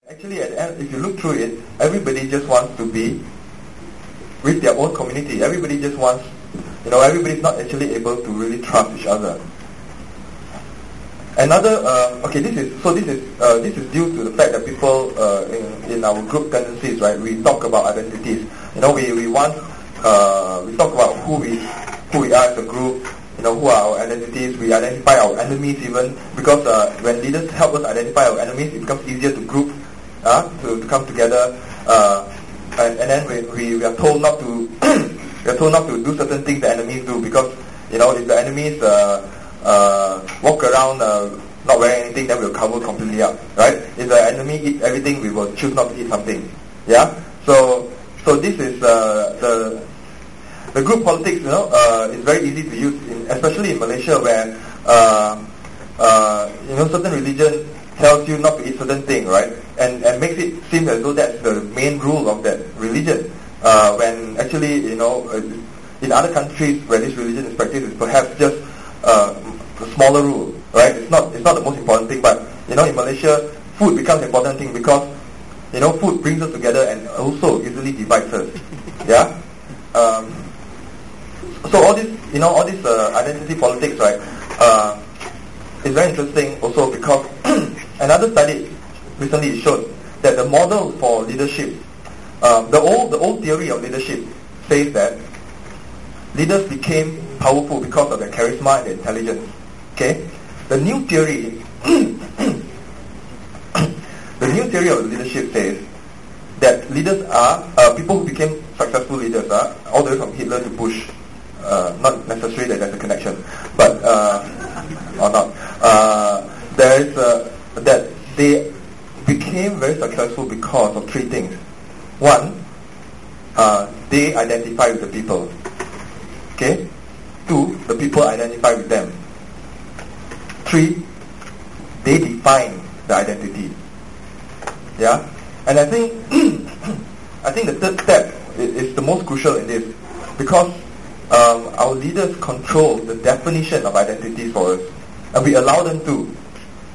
Actually, at the end, if you look through it, everybody just wants to be with their own community. Everybody just wants, everybody's not actually able to really trust each other. Another, this is due to the fact that people in our group tendencies, right? We talk about identities. We talk about who we are as a group. Who are our identities. We identify our enemies even, because when leaders help us identify our enemies, it becomes easier to group, to come together, and then we are told not to we are told not to do certain things the enemies do, because if the enemies walk around not wearing anything, then we'll cover completely up, right? If the enemy eats everything, we will choose not to eat something. Yeah. So this is the group politics. Is very easy to use, especially in Malaysia, where certain religion tells you not to eat certain thing, right? And makes it seem as though that's the main rule of that religion. When actually, in other countries where this religion is practiced, it's perhaps just a smaller rule, right? It's not the most important thing, but in Malaysia, food becomes an important thing because food brings us together and also easily divides us. Yeah. So all this identity politics, right? Is very interesting also because another study recently showed that the model for leadership, the old theory of leadership says that leaders became powerful because of their charisma and their intelligence. Okay, the new theory, of leadership says that leaders are people who became successful leaders, all the way from Hitler to Bush. Not necessarily that there's a connection, but or not. There is that they became very successful because of three things. One, they identify with the people. Okay. Two, the people identify with them. Three, they define the identity. Yeah. And I think the third step is the most crucial in this, because our leaders control the definition of identities for us, and we allow them to.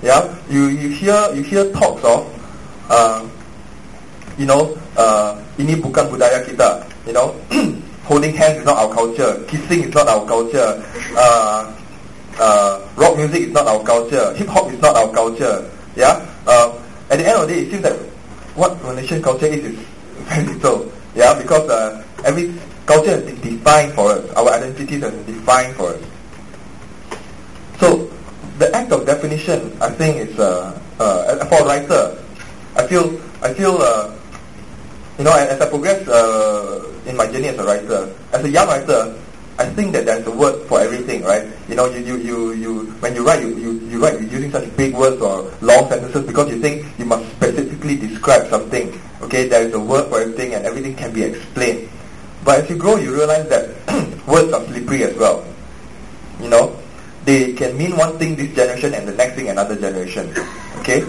Yeah, you hear talks of, ini bukan budaya kita. Holding hands is not our culture. Kissing is not our culture. Rock music is not our culture. Hip hop is not our culture. Yeah. At the end of the day, it seems that what Malaysian culture is very little. Yeah, because every culture has been defined for us. Our identities have been defined for us. So the act of definition, I think, is for a writer. I feel as I progress in my journey as a writer, as a young writer, I think that there's a word for everything, right? You when you write, you write using such big words or long sentences because you think you must specifically describe something. Okay, there is a word for everything, and everything can be explained. But as you grow, you realize that words are slippery as well. They can mean one thing this generation and the next thing another generation. Okay,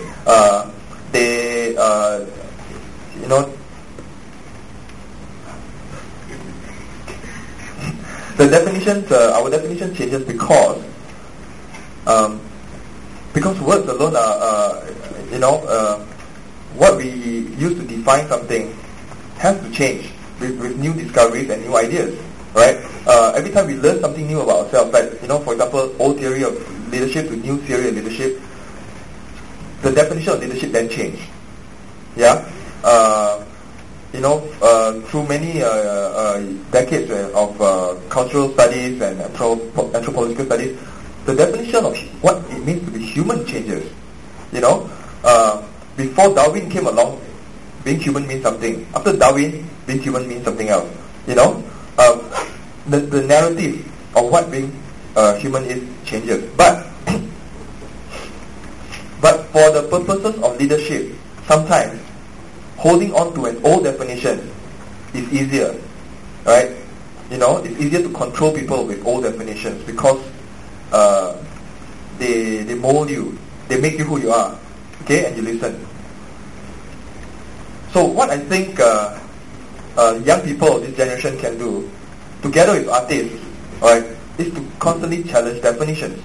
the definitions, our definition changes because words alone are, what we use to define something has to change with new discoveries and new ideas, right? Every time we learn something new about ourselves, like, for example, old theory of leadership to new theory of leadership, the definition of leadership then changed. Yeah? Through many decades of cultural studies and anthropological studies, the definition of what it means to be human changes. Before Darwin came along, being human means something. After Darwin, being human means something else. The narrative of what being human is changes. But for the purposes of leadership, sometimes holding on to an old definition is easier, right? It's easier to control people with old definitions because they mold you, they make you who you are, okay, and you listen. So what I think young people of this generation can do, together with artists, right, is to constantly challenge definitions.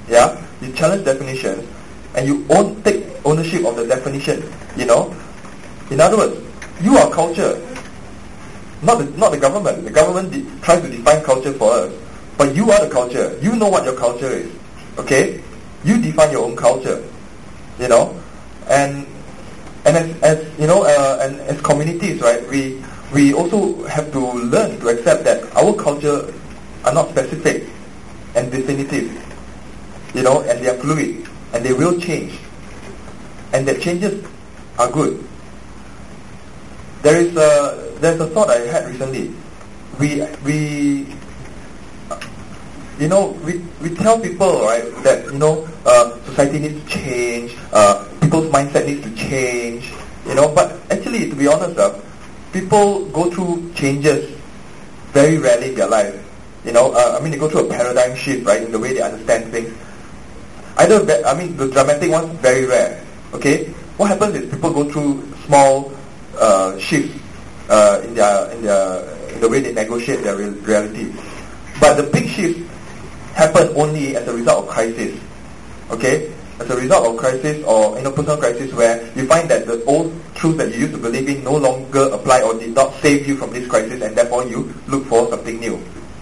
Yeah, you challenge definitions, and you take ownership of the definition. In other words, you are culture, not the government. The government tries to define culture for us, but you are the culture. You know what your culture is, okay? You define your own culture, you know, and as you know, and as communities, right? We also have to learn to accept that our culture are not specific and definitive, you know, and they are fluid and they will change, and that changes are good. There's a thought I had recently. We tell people, right, that, you know, society needs to change, people's mindset needs to change, you know, but actually, to be honest, people go through changes very rarely in their life. You know, they go through a paradigm shift, right, in the way they understand things. The dramatic ones, very rare. Okay, what happens is people go through small shifts in the way they negotiate their reality. But the big shifts happen only as a result of crisis. Okay, as a result of crisis or interpersonal crisis, where you find that the old truths that you used to believe in no longer apply or did not save you from this crisis, and therefore you look for something new.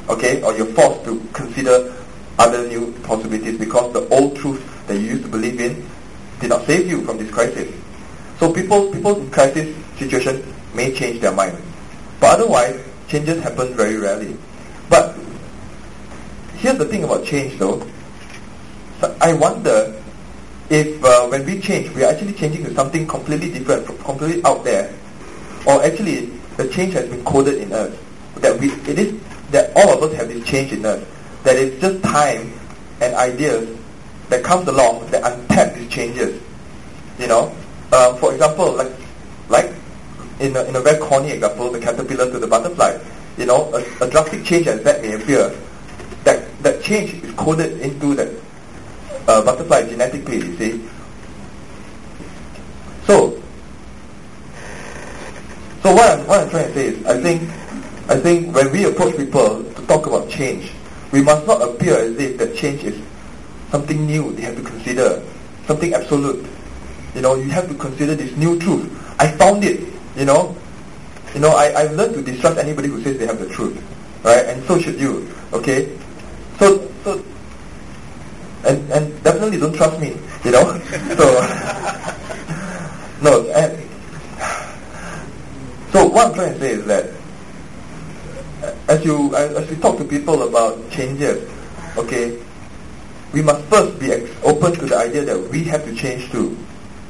Okay, or you're forced to consider other new possibilities because the old truth that you used to believe in did not save you from this crisis. So people in crisis situations may change their mind, but otherwise changes happen very rarely. But here's the thing about change, though. So I wonder if when we change, we are actually changing to something completely different, completely out there, or actually the change has been coded in us. That all of us have this change in us. That it's just time and ideas that comes along that untap these changes. You know, for example, like in a very corny example, the caterpillar to the butterfly. You know, a drastic change as that may appear, that change is coded into that butterfly genetically. You see. So what I'm trying to say is, I think when we approach people to talk about change, we must not appear as if that change is something new they have to consider, something absolute. You know, you have to consider this new truth. I found it. You know, I've learned to distrust anybody who says they have the truth, right? And so should you. Okay, so and definitely don't trust me. You know, so what I'm trying to say is that as we talk to people about changes, okay, we must first be open to the idea that we have to change too.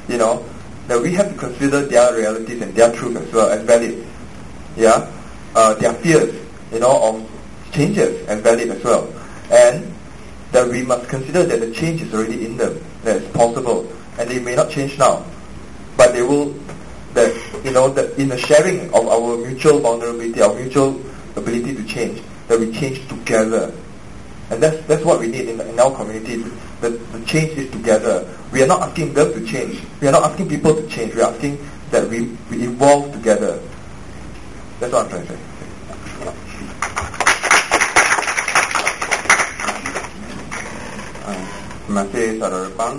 You know, that we have to consider their realities and their truth as well as valid. Yeah, their fears, you know, of changes as valid as well, and that we must consider that the change is already in them, that it's possible, and they may not change now, but they will. That, you know, that in the sharing of our mutual vulnerability, our mutual ability to change, that we change together. And that's what we need in our community. The change is together. We are not asking them to change. We are not asking people to change. We are asking that we evolve together. That's what I'm trying to say. Terima kasih saudara Pang.